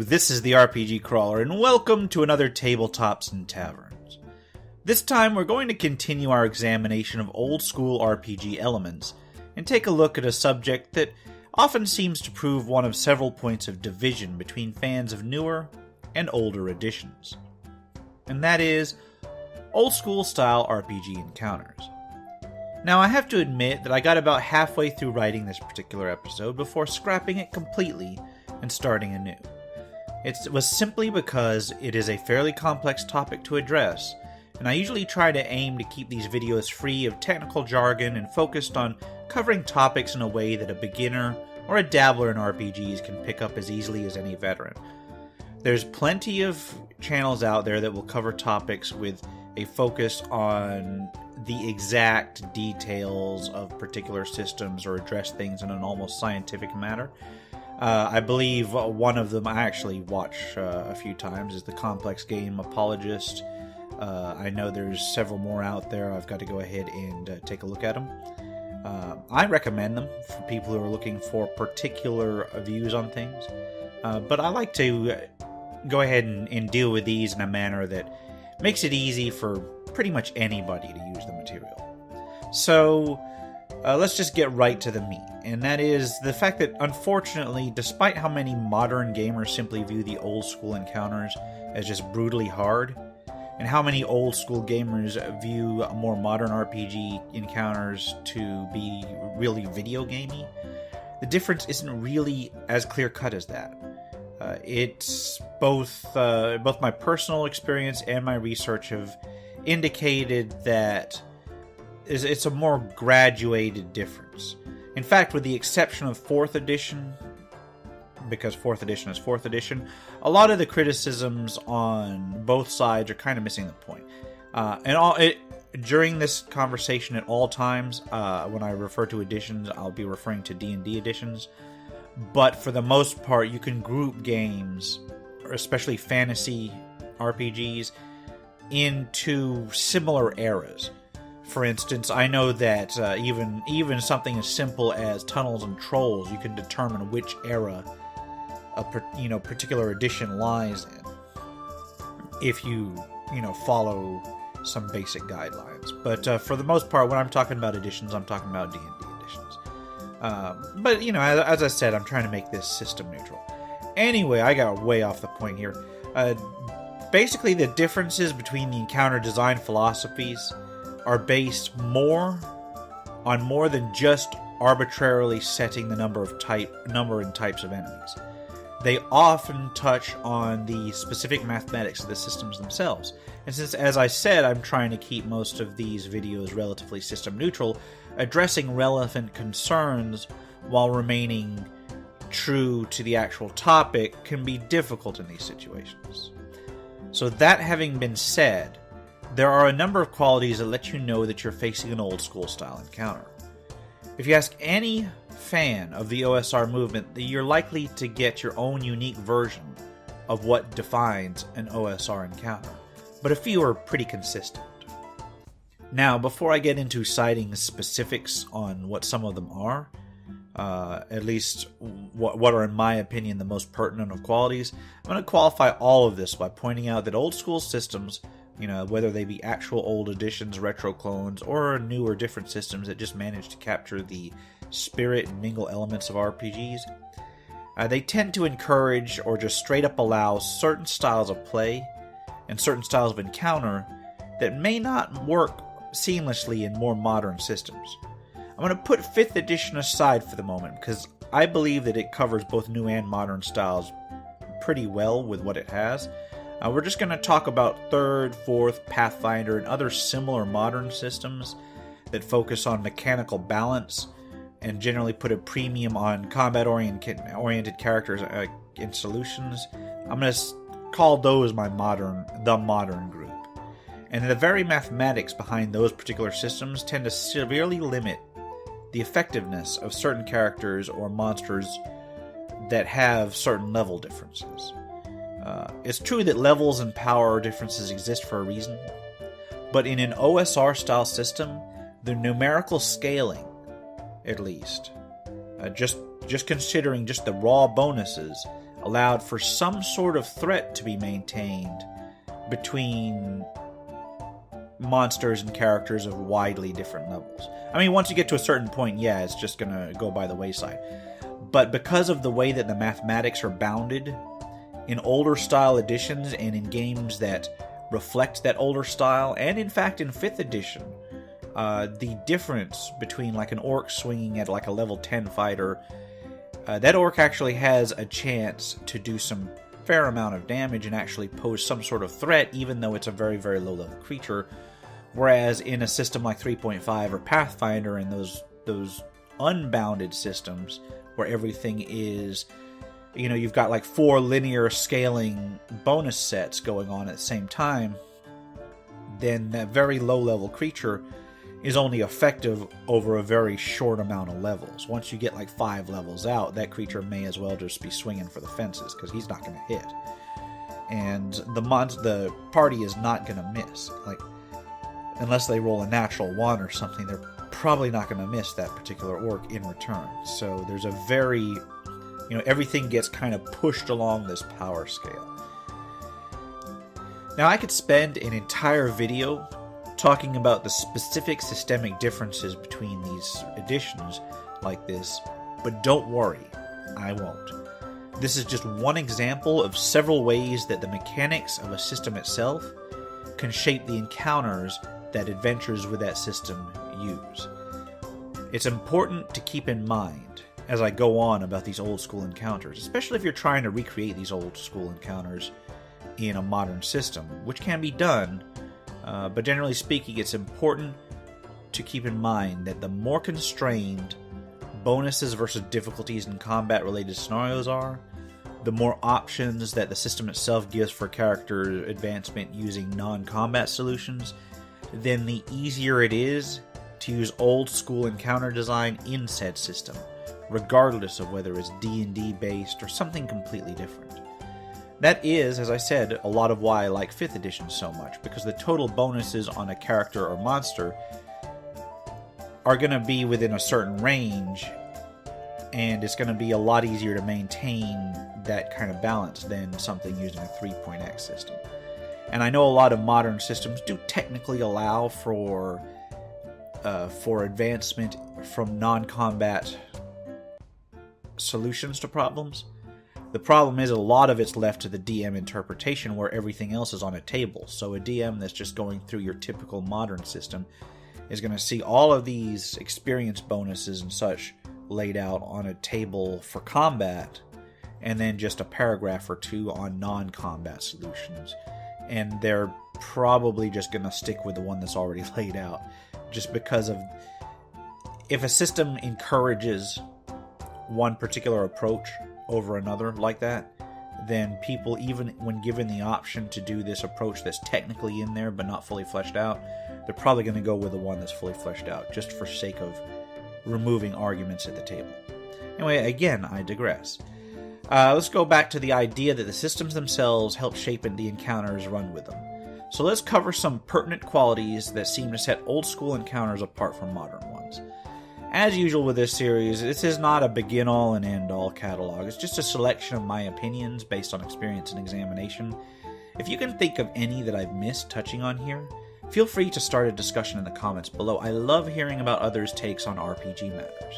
this is the RPG Crawler, and welcome to another Tabletops and Taverns. This time we're going to continue our examination of old-school RPG elements, and take a look at a subject that often seems to prove one of several points of division between fans of newer and older editions. And that is old-school style RPG encounters. Now, I have to admit that I got about halfway through writing this particular episode before scrapping it completely and starting anew. It was simply because it is a fairly complex topic to address, and I usually try to aim to keep these videos free of technical jargon and focused on covering topics in a way that a beginner or a dabbler in RPGs can pick up as easily as any veteran. There's plenty of channels out there that will cover topics with a focus on the exact details of particular systems or address things in an almost scientific manner. I believe one of them I actually watch a few times is the Complex Game Apologist. I know there's several more out there. I've got to go ahead and take a look at them. I recommend them for people who are looking for particular views on things. But I like to go ahead and deal with these in a manner that makes it easy for pretty much anybody to use the material. So let's just get right to the meat, and that is the fact that, unfortunately, despite how many modern gamers simply view the old school encounters as just brutally hard, and how many old school gamers view more modern RPG encounters to be really video gamey, the difference isn't really as clear-cut as that. It's both my personal experience and my research have indicated that it's a more graduated difference. In fact, with the exception of 4th edition, because 4th edition is 4th edition, a lot of the criticisms on both sides are kind of missing the point. During this conversation at all times, when I refer to editions, I'll be referring to D&D editions. But for the most part, you can group games, especially fantasy RPGs, into similar eras. For instance, I know that even something as simple as Tunnels and Trolls, you can determine which era a particular edition lies in if you follow some basic guidelines. But for the most part, when I'm talking about editions, I'm talking about D&D editions. But as I said, I'm trying to make this system neutral. Anyway, I got way off the point here. Basically, the differences between the encounter design philosophies are based more than just arbitrarily setting the number and types of enemies. They often touch on the specific mathematics of the systems themselves. And since, as I said, I'm trying to keep most of these videos relatively system neutral, addressing relevant concerns while remaining true to the actual topic can be difficult in these situations. So that having been said, there are a number of qualities that let you know that you're facing an old school style encounter. If you ask any fan of the OSR movement, you're likely to get your own unique version of what defines an OSR encounter, but a few are pretty consistent. Now, before I get into citing specifics on what some of them are, at least what are in my opinion the most pertinent of qualities, I'm going to qualify all of this by pointing out that old school systems, whether they be actual old editions, retro clones, or new or different systems that just manage to capture the spirit and mingle elements of RPGs, they tend to encourage or just straight up allow certain styles of play and certain styles of encounter that may not work seamlessly in more modern systems. I'm going to put 5th edition aside for the moment because I believe that it covers both new and modern styles pretty well with what it has. We're just going to talk about 3rd, 4th, Pathfinder, and other similar modern systems that focus on mechanical balance and generally put a premium on combat-oriented characters and solutions. I'm going to call those the modern group. And the very mathematics behind those particular systems tend to severely limit the effectiveness of certain characters or monsters that have certain level differences. It's true that levels and power differences exist for a reason, but in an OSR style system, the numerical scaling, at least, just considering just the raw bonuses, allowed for some sort of threat to be maintained between monsters and characters of widely different levels. I mean, once you get to a certain point, yeah, it's just going to go by the wayside. But because of the way that the mathematics are bounded, in older style editions and in games that reflect that older style, and in fact in 5th edition, the difference between like an orc swinging at like a level 10 fighter, that orc actually has a chance to do some fair amount of damage and actually pose some sort of threat, even though it's a very, very low level creature. Whereas in a system like 3.5 or Pathfinder and those unbounded systems where everything is, you've got like 4 linear scaling bonus sets going on at the same time, then that very low level creature is only effective over a very short amount of levels. Once you get like 5 levels out, that creature may as well just be swinging for the fences because he's not going to hit. And the party is not going to miss. Like, unless they roll a natural 1 or something, they're probably not going to miss that particular orc in return. So there's a very, everything gets kind of pushed along this power scale. Now, I could spend an entire video talking about the specific systemic differences between these editions like this, but don't worry, I won't. This is just one example of several ways that the mechanics of a system itself can shape the encounters that adventures with that system use. It's important to keep in mind as I go on about these old school encounters, especially if you're trying to recreate these old school encounters in a modern system, which can be done, but generally speaking, it's important to keep in mind that the more constrained bonuses versus difficulties in combat-related scenarios are, the more options that the system itself gives for character advancement using non-combat solutions, then the easier it is to use old-school encounter design in said system, regardless of whether it's D&D based or something completely different. That is, as I said, a lot of why I like 5th edition so much, because the total bonuses on a character or monster are going to be within a certain range, and it's going to be a lot easier to maintain that kind of balance than something using a 3.x system. And I know a lot of modern systems do technically allow for advancement from non-combat solutions to problems. The problem is a lot of it's left to the DM interpretation where everything else is on a table. So a DM that's just going through your typical modern system is going to see all of these experience bonuses and such laid out on a table for combat, and then just a paragraph or 2 on non-combat solutions. And they're probably just going to stick with the one that's already laid out, just because of, if a system encourages one particular approach over another like that, then people, even when given the option to do this approach that's technically in there but not fully fleshed out, they're probably going to go with the one that's fully fleshed out, just for sake of removing arguments at the table. Anyway, again, I digress. Let's go back to the idea that the systems themselves help shape the encounters run with them. So let's cover some pertinent qualities that seem to set old school encounters apart from modern ones. As usual with this series, this is not a begin-all and end-all catalog. It's just a selection of my opinions based on experience and examination. If you can think of any that I've missed touching on here, feel free to start a discussion in the comments below. I love hearing about others' takes on RPG matters.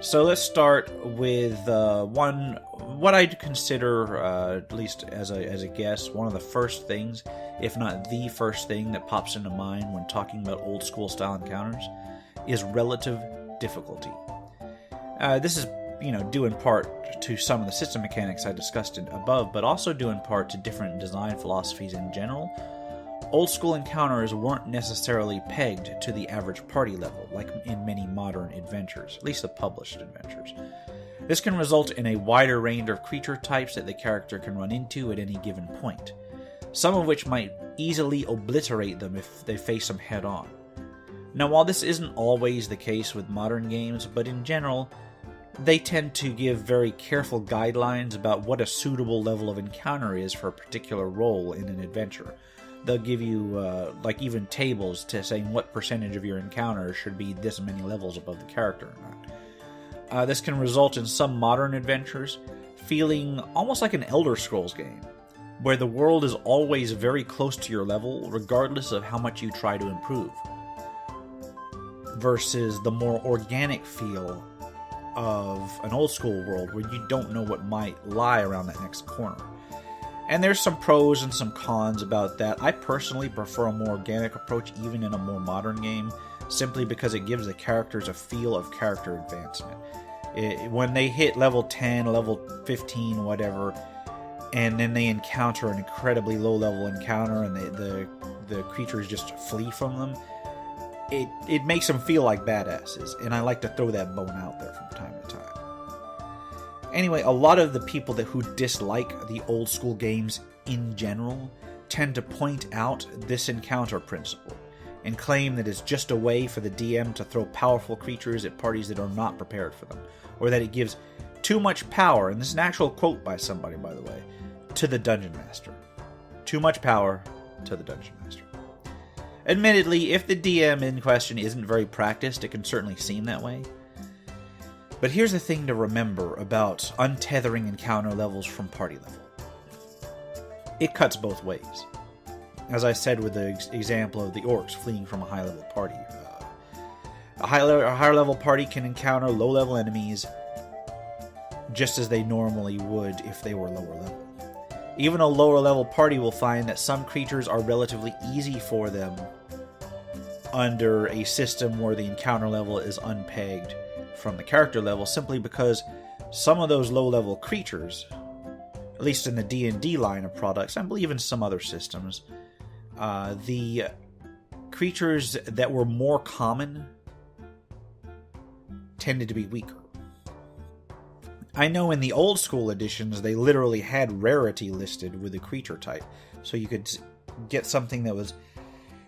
So let's start with what I'd consider, at least as a guess, one of the first things, if not the first thing that pops into mind when talking about old school style encounters, is relative difficulty. This is, due in part to some of the system mechanics I discussed above, but also due in part to different design philosophies in general. Old school encounters weren't necessarily pegged to the average party level, like in many modern adventures, at least the published adventures. This can result in a wider range of creature types that the character can run into at any given point, some of which might easily obliterate them if they face them head-on. Now, while this isn't always the case with modern games, but in general, they tend to give very careful guidelines about what a suitable level of encounter is for a particular role in an adventure. They'll give you, even tables to saying what percentage of your encounter should be this many levels above the character or not. This can result in some modern adventures feeling almost like an Elder Scrolls game, where the world is always very close to your level, regardless of how much you try to improve, versus the more organic feel of an old school world where you don't know what might lie around that next corner. And there's some pros and some cons about that. I personally prefer a more organic approach even in a more modern game, simply because it gives the characters a feel of character advancement. When they hit level 10, level 15, whatever, and then they encounter an incredibly low level encounter and the creatures just flee from them, it makes them feel like badasses, and I like to throw that bone out there from time to time. Anyway, a lot of the people who dislike the old school games in general tend to point out this encounter principle and claim that it's just a way for the DM to throw powerful creatures at parties that are not prepared for them, or that it gives too much power, and this is an actual quote by somebody, by the way, to the Dungeon Master. Too much power to the Dungeon Master. Admittedly, if the DM in question isn't very practiced, it can certainly seem that way. But here's the thing to remember about untethering encounter levels from party level. It cuts both ways. As I said with the example of the orcs fleeing from a high-level party. A higher level party can encounter low-level enemies just as they normally would if they were lower level. Even a lower level party will find that some creatures are relatively easy for them under a system where the encounter level is unpegged from the character level, simply because some of those low level creatures, at least in the D&D line of products, I believe in some other systems, the creatures that were more common tended to be weaker. I know in the old school editions, they literally had rarity listed with the creature type. So you could get something that was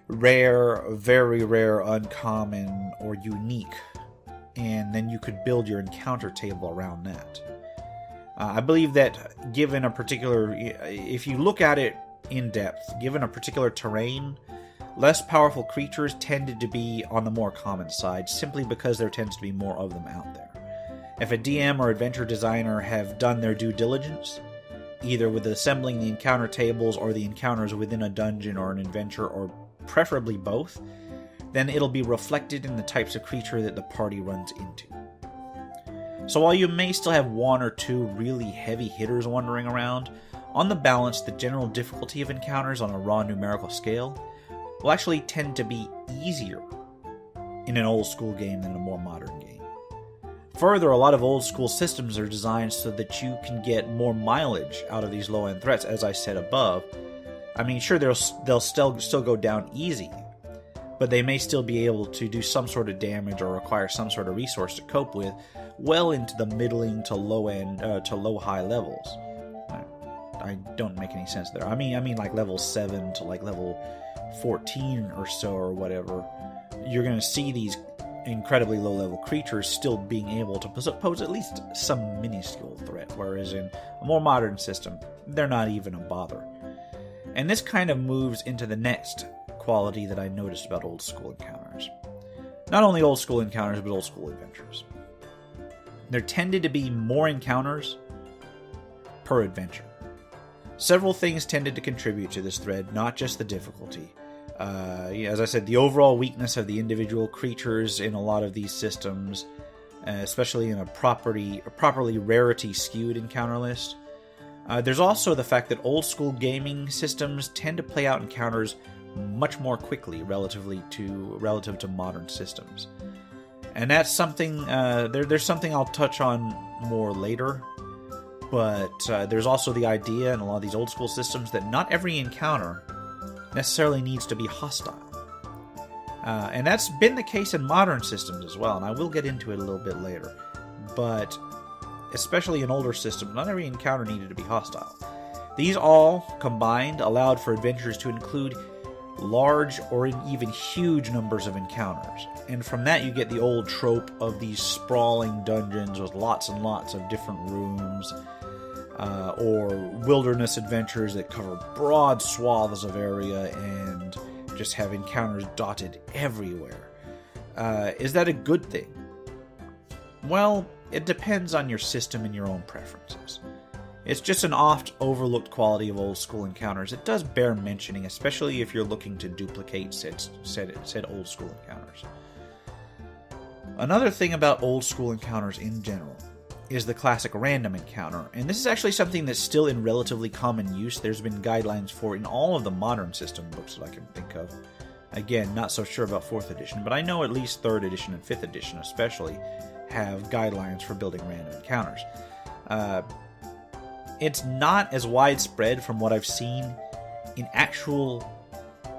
rare, very rare, uncommon, or unique. And then you could build your encounter table around that. I believe that given a particular... If you look at it in depth, given a particular terrain, less powerful creatures tended to be on the more common side, simply because there tends to be more of them out there. If a DM or adventure designer have done their due diligence, either with assembling the encounter tables or the encounters within a dungeon or an adventure, or preferably both, then it'll be reflected in the types of creature that the party runs into. So while you may still have one or two really heavy hitters wandering around, on the balance, the general difficulty of encounters on a raw numerical scale will actually tend to be easier in an old school game than a more modern game. Further, a lot of old school systems are designed so that you can get more mileage out of these low-end threats, as I said above. I mean, sure, they'll still go down easy, but they may still be able to do some sort of damage or require some sort of resource to cope with well into the middling to low-end, to low-high levels. I don't make any sense there. I mean like level 7 to like level 14 or so or whatever. You're going to see these incredibly low-level creatures still being able to pose at least some minuscule threat, whereas in a more modern system, they're not even a bother. And this kind of moves into the next quality that I noticed about old school encounters. Not only old school encounters, but old school adventures. There tended to be more encounters per adventure. Several things tended to contribute to this thread, not just the difficulty. As I said, the overall weakness of the individual creatures in a lot of these systems, especially in a properly rarity-skewed encounter list. There's also the fact that old-school gaming systems tend to play out encounters much more quickly relative to modern systems. And that's something, there's something I'll touch on more later, but there's also the idea in a lot of these old-school systems that not every encounter necessarily needs to be hostile. And that's been the case in modern systems as well, and I will get into it a little bit later. But especially in older systems, not every encounter needed to be hostile. These all, combined, allowed for adventures to include large or even huge numbers of encounters. And from that you get the old trope of these sprawling dungeons with lots and lots of different rooms, or wilderness adventures that cover broad swaths of area and just have encounters dotted everywhere. Is that a good thing? Well, it depends on your system and your own preferences. It's just an oft overlooked quality of old school encounters. It does bear mentioning, especially if you're looking to duplicate said old school encounters. Another thing about old school encounters in general is the classic random encounter, and this is actually something that's still in relatively common use. There's been guidelines for it in all of the modern system books that I can think of. Again, not so sure about 4th edition, but I know at least 3rd edition and 5th edition especially have guidelines for building random encounters. It's not as widespread from what I've seen in actual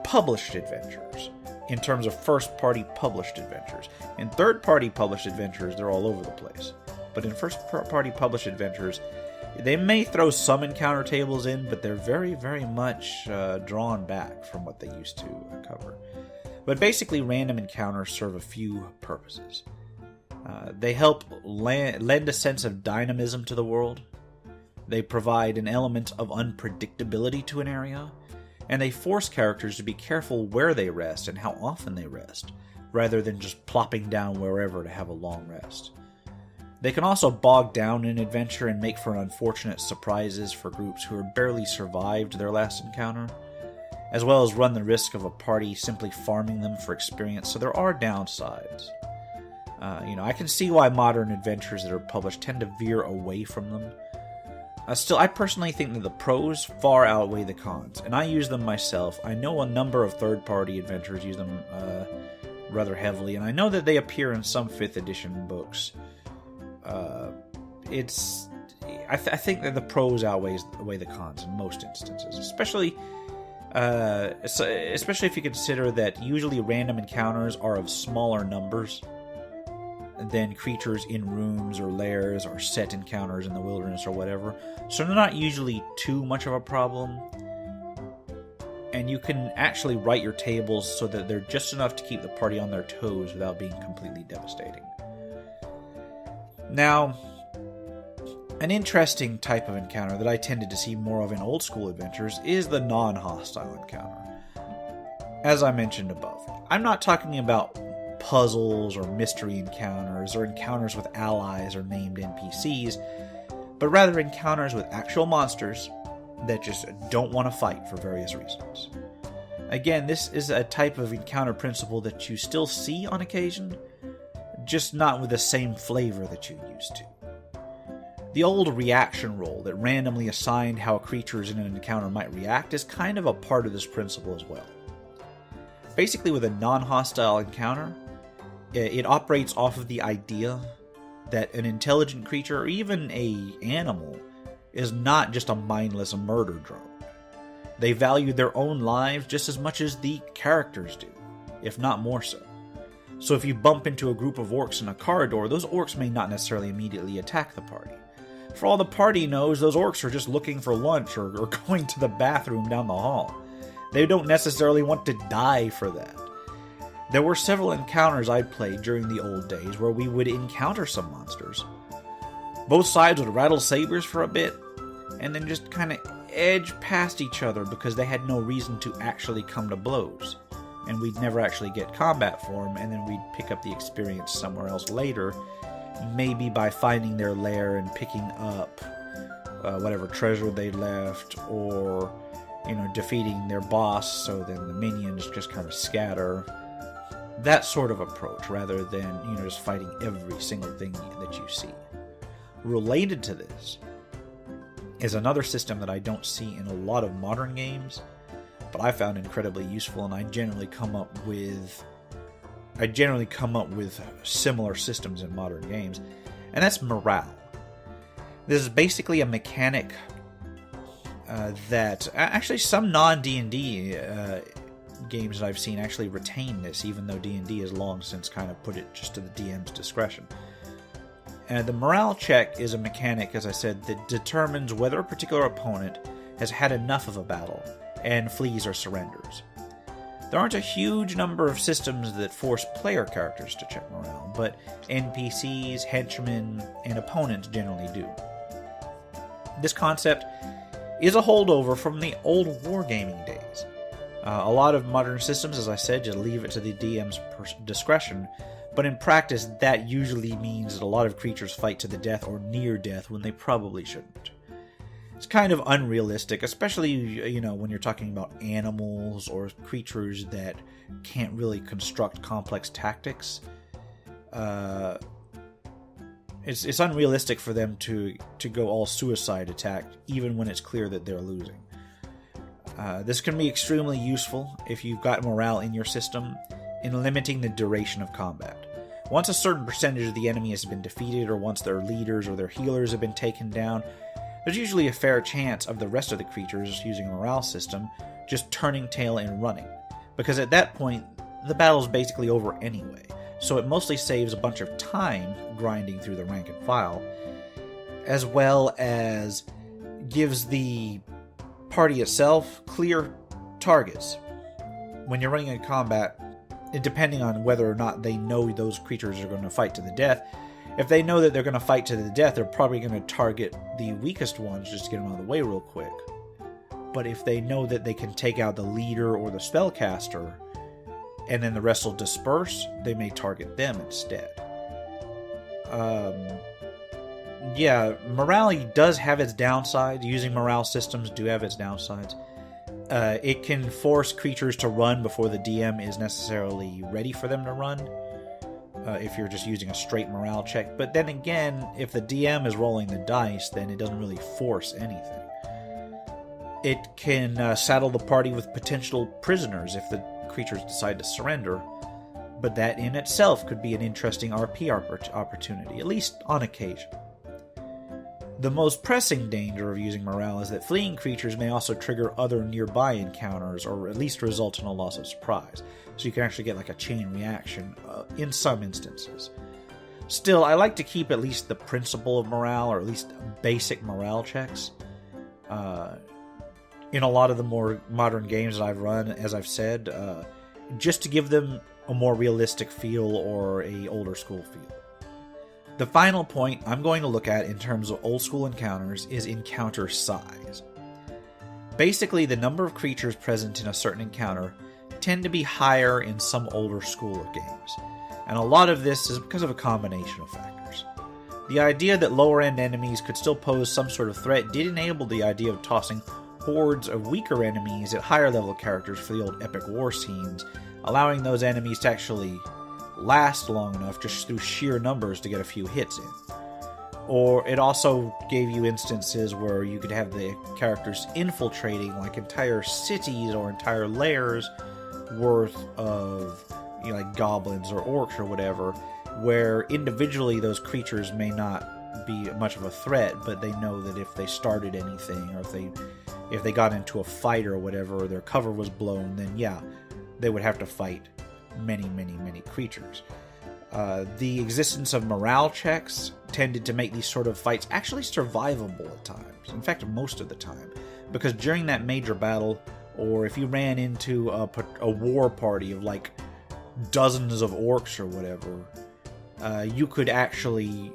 published adventures, in terms of first-party published adventures. In third-party published adventures, they're all over the place. But in first-party published adventures, they may throw some encounter tables in, but they're very, very much drawn back from what they used to cover. But basically, random encounters serve a few purposes. They help lend a sense of dynamism to the world. They provide an element of unpredictability to an area, and they force characters to be careful where they rest and how often they rest, rather than just plopping down wherever to have a long rest. They can also bog down an adventure and make for unfortunate surprises for groups who have barely survived their last encounter, as well as run the risk of a party simply farming them for experience, so there are downsides. I can see why modern adventures that are published tend to veer away from them. Still, I personally think that the pros far outweigh the cons, and I use them myself. I know a number of third-party adventurers use them rather heavily, and I know that they appear in some 5th edition books. I think that the pros outweigh the cons in most instances, especially if you consider that usually random encounters are of smaller numbers than creatures in rooms or lairs or set encounters in the wilderness or whatever. So they're not usually too much of a problem. And you can actually write your tables so that they're just enough to keep the party on their toes without being completely devastating. Now, an interesting type of encounter that I tended to see more of in old school adventures is the non-hostile encounter. As I mentioned above, I'm not talking about puzzles or mystery encounters or encounters with allies or named NPCs, but rather encounters with actual monsters that just don't want to fight for various reasons. Again, this is a type of encounter principle that you still see on occasion, just not with the same flavor that you used to. The old reaction roll that randomly assigned how creatures in an encounter might react is kind of a part of this principle as well. Basically, with a non-hostile encounter, it operates off of the idea that an intelligent creature, or even an animal, is not just a mindless murder drone. They value their own lives just as much as the characters do, if not more so. So if you bump into a group of orcs in a corridor, those orcs may not necessarily immediately attack the party. For all the party knows, those orcs are just looking for lunch or going to the bathroom down the hall. They don't necessarily want to die for that. There were several encounters I played during the old days where we would encounter some monsters. Both sides would rattle sabers for a bit, and then just kind of edge past each other because they had no reason to actually come to blows. And we'd never actually get combat for them, and then we'd pick up the experience somewhere else later, maybe by finding their lair and picking up whatever treasure they left, or defeating their boss so then the minions just kind of scatter. That sort of approach, rather than just fighting every single thing that you see. Related to this is another system that I don't see in a lot of modern games, but I found incredibly useful, and I generally come up with similar systems in modern games, and that's morale. This is basically a mechanic that actually some non-D&D games that I've seen actually retain this, even though D&D has long since kind of put it just to the DM's discretion. The morale check is a mechanic, as I said, that determines whether a particular opponent has had enough of a battle and flees or surrenders. There aren't a huge number of systems that force player characters to check morale, but NPCs, henchmen, and opponents generally do. This concept is a holdover from the old wargaming days. A lot of modern systems, as I said, just leave it to the DM's discretion, but in practice that usually means that a lot of creatures fight to the death or near death when they probably shouldn't. it's kind of unrealistic, especially, you know, when you're talking about animals or creatures that can't really construct complex tactics. It's unrealistic for them to go all suicide attack, even when it's clear that they're losing. This can be extremely useful if you've got morale in your system in limiting the duration of combat. Once a certain percentage of the enemy has been defeated, or once their leaders or their healers have been taken down, there's usually a fair chance of the rest of the creatures using a morale system just turning tail and running, because at that point, the battle's basically over anyway, so it mostly saves a bunch of time grinding through the rank and file, as well as gives the party itself clear targets. When you're running in combat, depending on whether or not they know those creatures are going to fight to the death, if they know that they're going to fight to the death, they're probably going to target the weakest ones just to get them out of the way real quick. But if they know that they can take out the leader or the spellcaster, and then the rest will disperse, they may target them instead. Yeah, morale does have its downsides. Using morale systems do have its downsides. It can force creatures to run before the DM is necessarily ready for them to run, if you're just using a straight morale check. But then again, if the DM is rolling the dice, then it doesn't really force anything. It can saddle the party with potential prisoners if the creatures decide to surrender, but that in itself could be an interesting RP opportunity, at least on occasion. The most pressing danger of using morale is that fleeing creatures may also trigger other nearby encounters, or at least result in a loss of surprise, so you can actually get like a chain reaction in some instances. Still, I like to keep at least the principle of morale, or at least basic morale checks. In a lot of the more modern games that I've run, as I've said, just to give them a more realistic feel or a older school feel. The final point I'm going to look at in terms of old school encounters is encounter size. Basically, the number of creatures present in a certain encounter tend to be higher in some older school of games, and a lot of this is because of a combination of factors. The idea that lower end enemies could still pose some sort of threat did enable the idea of tossing hordes of weaker enemies at higher level characters for the old epic war scenes, allowing those enemies to actually last long enough just through sheer numbers to get a few hits in. Or it also gave you instances where you could have the characters infiltrating like entire cities or entire layers worth of, you know, like goblins or orcs or whatever, where individually those creatures may not be much of a threat, but they know that if they started anything, or if they got into a fight or whatever, or their cover was blown, then yeah, they would have to fight many creatures. The existence of morale checks tended to make these sort of fights actually survivable at times. In fact, most of the time. Because during that major battle, or if you ran into a war party of like dozens of orcs or whatever, you could actually,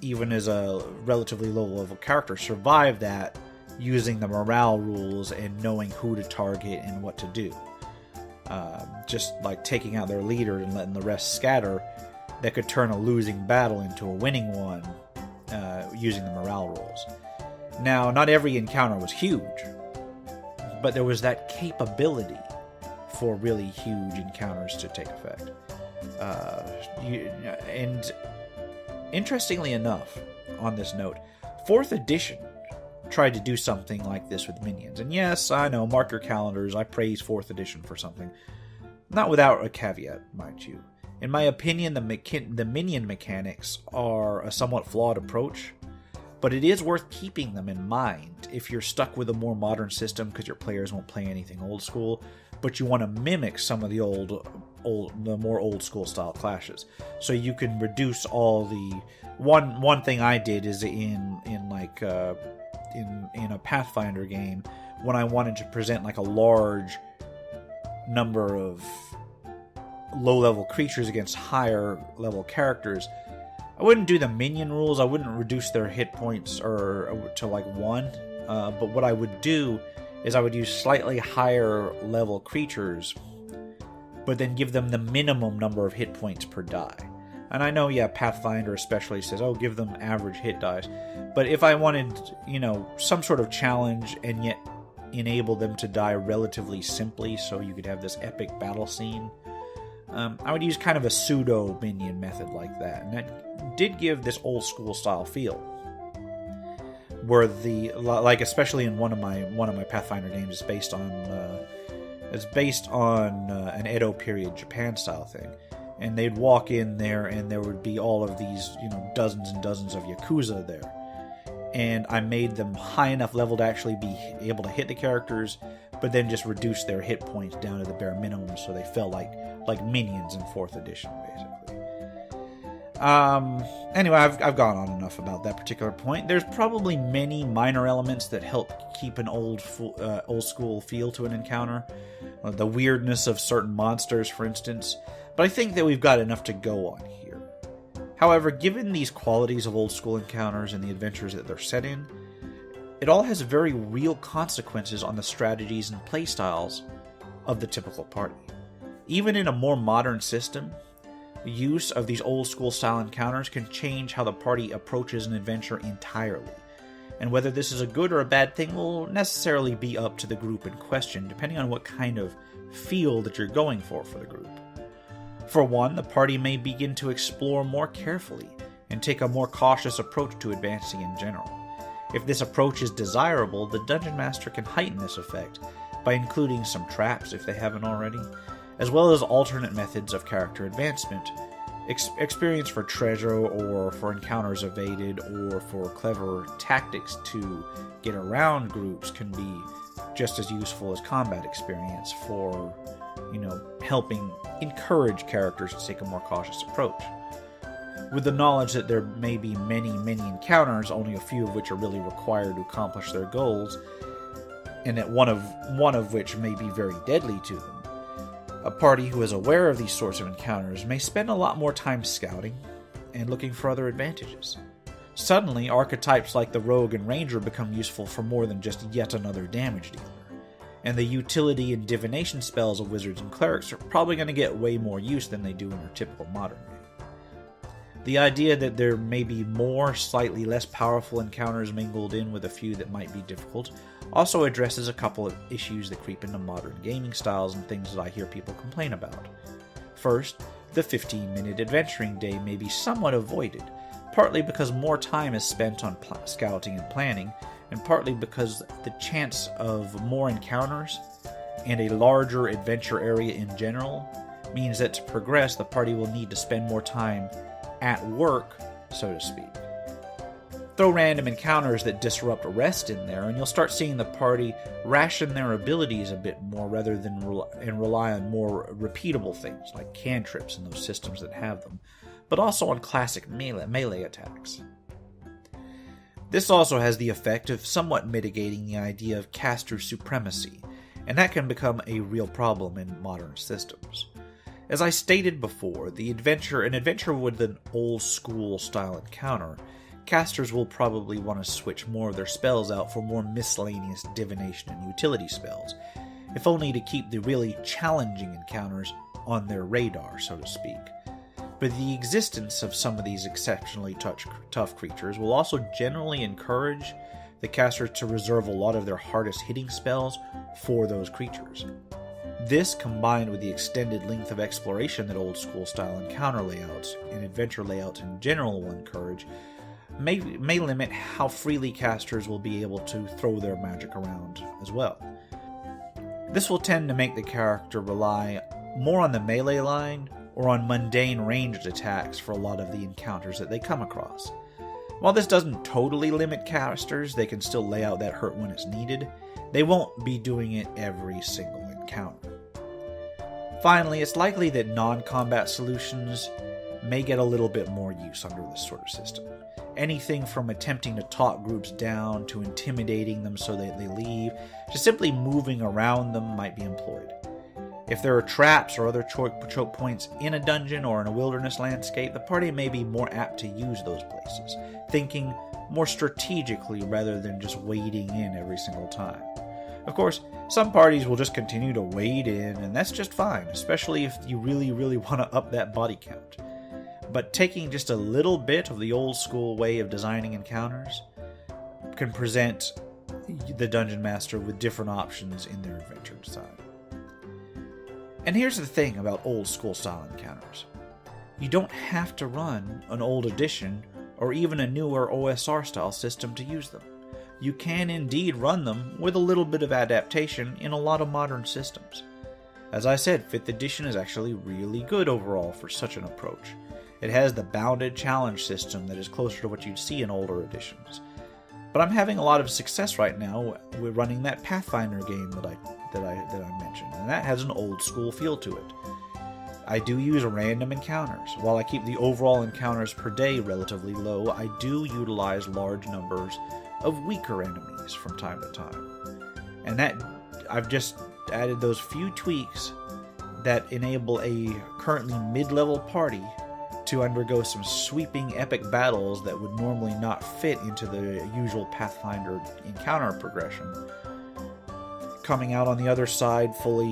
even as a relatively low level character, survive that using the morale rules and knowing who to target and what to do. Just like taking out their leader and letting the rest scatter, that could turn a losing battle into a winning one using the morale rules. Now, not every encounter was huge, but there was that capability for really huge encounters to take effect. And interestingly enough, on this note, 4th edition tried to do something like this with minions. And yes, I know, mark your calendars, I praise 4th edition for something. Not without a caveat, mind you. In my opinion, the minion mechanics are a somewhat flawed approach, but it is worth keeping them in mind if you're stuck with a more modern system because your players won't play anything old school, but you want to mimic some of the more old school style clashes. So you can reduce all the... One thing I did is in a Pathfinder game, when I wanted to present like a large number of low-level creatures against higher-level characters, I wouldn't do the minion rules. I wouldn't reduce their hit points to like 1. But what I would do is I would use slightly higher-level creatures, but then give them the minimum number of hit points per die. And I know, yeah, Pathfinder especially says, oh, give them average hit dice. But if I wanted, some sort of challenge and yet enable them to die relatively simply so you could have this epic battle scene, I would use kind of a pseudo-minion method like that. And that did give this old school style feel. Where especially in one of my Pathfinder games, it's based on an Edo period Japan style thing. And they'd walk in there, and there would be all of these, dozens and dozens of Yakuza there. And I made them high enough level to actually be able to hit the characters, but then just reduce their hit points down to the bare minimum, so they felt like minions in 4th edition, basically. Anyway, I've gone on enough about that particular point. There's probably many minor elements that help keep an old school feel to an encounter. The weirdness of certain monsters, for instance. But I think that we've got enough to go on here. However, given these qualities of old school encounters and the adventures that they're set in, it all has very real consequences on the strategies and playstyles of the typical party. Even in a more modern system, use of these old school style encounters can change how the party approaches an adventure entirely. And whether this is a good or a bad thing will necessarily be up to the group in question, depending on what kind of feel that you're going for the group. For one, the party may begin to explore more carefully and take a more cautious approach to advancing in general. If this approach is desirable, the Dungeon Master can heighten this effect by including some traps if they haven't already, as well as alternate methods of character advancement. Experience for treasure, or for encounters evaded, or for clever tactics to get around groups can be just as useful as combat experience for, helping encourage characters to take a more cautious approach. With the knowledge that there may be many, many encounters, only a few of which are really required to accomplish their goals, and that one of which may be very deadly to them, a party who is aware of these sorts of encounters may spend a lot more time scouting and looking for other advantages. Suddenly, archetypes like the rogue and ranger become useful for more than just yet another damage dealer, and the utility and divination spells of wizards and clerics are probably going to get way more use than they do in our typical modern game. The idea that there may be more, slightly less powerful encounters mingled in with a few that might be difficult also addresses a couple of issues that creep into modern gaming styles and things that I hear people complain about. First, the 15-minute adventuring day may be somewhat avoided, partly because more time is spent on scouting and planning, and partly because the chance of more encounters and a larger adventure area in general means that to progress, the party will need to spend more time at work, so to speak. Throw random encounters that disrupt rest in there, and you'll start seeing the party ration their abilities a bit more rather than rely on more repeatable things like cantrips and those systems that have them, but also on classic melee attacks. This also has the effect of somewhat mitigating the idea of caster supremacy, and that can become a real problem in modern systems. As I stated before, an adventure with an old school style encounter, casters will probably want to switch more of their spells out for more miscellaneous divination and utility spells, if only to keep the really challenging encounters on their radar, so to speak. But the existence of some of these exceptionally tough creatures will also generally encourage the casters to reserve a lot of their hardest hitting spells for those creatures. This, combined with the extended length of exploration that old school style encounter layouts and adventure layouts in general will encourage, may limit how freely casters will be able to throw their magic around as well. This will tend to make the character rely more on the melee line or on mundane ranged attacks for a lot of the encounters that they come across. While this doesn't totally limit casters, they can still lay out that hurt when it's needed. They won't be doing it every single encounter. Finally, it's likely that non-combat solutions may get a little bit more use under this sort of system. Anything from attempting to talk groups down to intimidating them so that they leave, to simply moving around them might be employed. If there are traps or other choke points in a dungeon or in a wilderness landscape, the party may be more apt to use those places, thinking more strategically rather than just wading in every single time. Of course, some parties will just continue to wade in, and that's just fine, especially if you really, really want to up that body count. But taking just a little bit of the old school way of designing encounters can present the Dungeon Master with different options in their adventure design. And here's the thing about old school style encounters. You don't have to run an old edition or even a newer OSR style system to use them. You can indeed run them with a little bit of adaptation in a lot of modern systems. As I said, 5th edition is actually really good overall for such an approach. It has the bounded challenge system that is closer to what you'd see in older editions. But I'm having a lot of success right now with running that Pathfinder game that I mentioned, and that has an old school feel to it. I do use random encounters. While I keep the overall encounters per day relatively low, I do utilize large numbers of weaker enemies from time to time. And that I've just added those few tweaks that enable a currently mid-level party to undergo some sweeping epic battles that would normally not fit into the usual Pathfinder encounter progression. Coming out on the other side fully,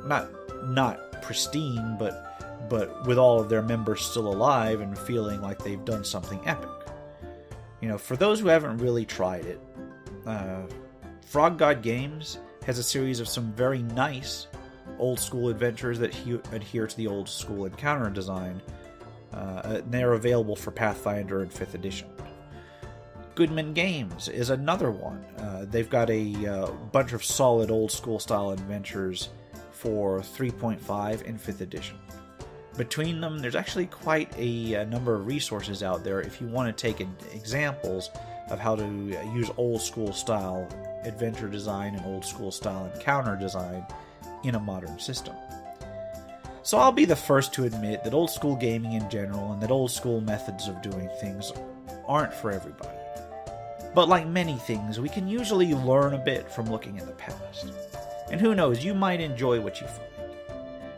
not pristine, but with all of their members still alive and feeling like they've done something epic. For those who haven't really tried it, Frog God Games has a series of some very nice old school adventures that adhere to the old school encounter design. They're available for Pathfinder and 5th edition. Goodman Games is another one. They've got a bunch of solid old school style adventures for 3.5 and 5th edition. Between them, there's actually quite a number of resources out there if you want to take examples of how to use old school style adventure design and old school style encounter design in a modern system. So I'll be the first to admit that old school gaming in general and that old school methods of doing things aren't for everybody. But like many things, we can usually learn a bit from looking in the past. And who knows, you might enjoy what you find.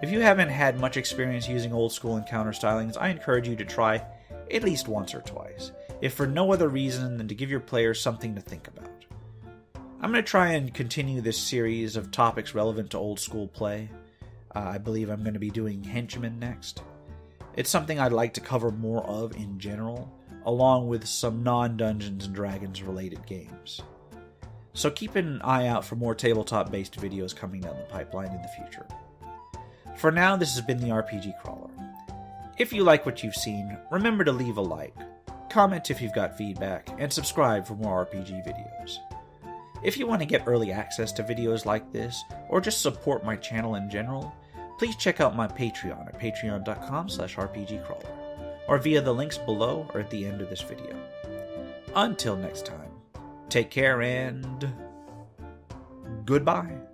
If you haven't had much experience using old school encounter stylings, I encourage you to try at least once or twice, if for no other reason than to give your players something to think about. I'm going to try and continue this series of topics relevant to old school play. I believe I'm going to be doing Henchmen next. It's something I'd like to cover more of in general, along with some non-Dungeons & Dragons related games. So keep an eye out for more tabletop-based videos coming down the pipeline in the future. For now, this has been the RPG Crawler. If you like what you've seen, remember to leave a like, comment if you've got feedback, and subscribe for more RPG videos. If you want to get early access to videos like this, or just support my channel in general, please check out my Patreon at patreon.com/rpgcrawler, or via the links below or at the end of this video. Until next time, take care and goodbye.